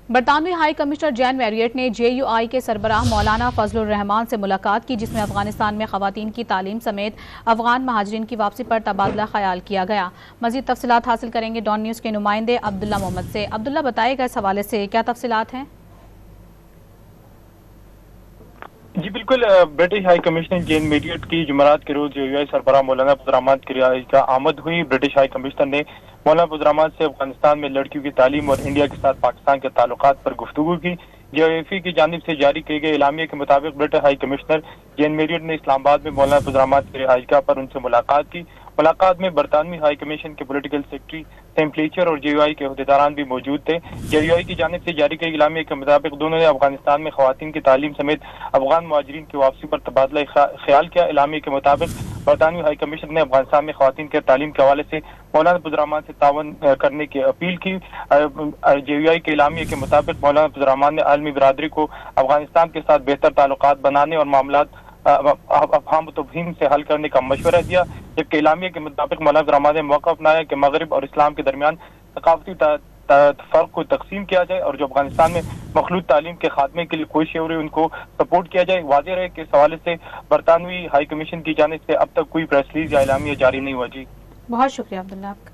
برطانوی high commissioner Jane Marriott نے JUI کے سربراہ مولانا فضل الرحمان سے ملاقات کی، جس میں افغانستان میں خواتین کی تعلیم سمیت افغان مہاجرین کی واپسی پر تبادلہ خیال کیا گیا۔ مزید تفصیلات حاصل کریں گے ڈان نیوز کے نمائندے عبداللہ محمد سے۔ عبداللہ، بتائے گا اس حوالے سے کیا تفصیلات ہیں؟ جی بالکل، British high commissioner Jane Marriott کی جمعرات کے روز JUI سربراہ مولانا فضل الرحمان کی رہائش کا آمد ہوئی۔ برٹش ہائی کمشنر نے مولانا فضل الرحمان سے افغانستان میں لڑکیوں کی تعلیم اور انڈیا کے ساتھ پاکستان کے تعلقات پر گفتگو کی۔ JOFE کی جانب سے جاری کیے گئے اعلامیے کے مطابق British high commissioner Jane Marriott نے اسلام آباد میں مولانا فضل الرحمان کی رہائش گاہ پر ان سے ملاقات کی۔ ملاقات میں برطانوی ہائی کمیشن کے پولیٹیکل سیکرٹری سیم فلیچر اور JUI کے عہدیداران بھی موجود تھے۔ JUI کی جانب سے جاری کئی اعلامیے کے مطابق دونوں نے افغانستان میں خواتین کی تعلیم سمیت افغان مہاجرین کی واپسی پر تبادلہ خیال کیا۔ اعلامیے کے مطابق برطانوی ہائی کمیشن نے افغانستان میں خواتین کے تعلیم کے حوالے سے مولانا فضل الرحمان سے تعاون کرنے کی اپیل کی۔ JUI کے اعلامیے کے مطابق مولانا فضل الرحمان نے عالمی برادری کو افغانستان کے ساتھ بہتر تعلقات بنانے اور معاملات افہام و تفہیم سے حل کرنے کا مشورہ دیا، جبکہ اعلامیے کے مطابق مولانا فضل الرحمان نے موقع اپنایا کہ مغرب اور اسلام کے درمیان ثقافتی فرق کو تقسیم کیا جائے اور جو افغانستان میں مخلوط تعلیم کے خاتمے کے لیے کوششیں ہو رہی ان کو سپورٹ کیا جائے۔ واضح رہے کہ اس حوالے سے برطانوی ہائی کمیشن کی جانب سے اب تک کوئی پریس ریلیز یا اعلامیہ جاری نہیں ہوا۔ جی بہت شکریہ عبداللہ آپ کا۔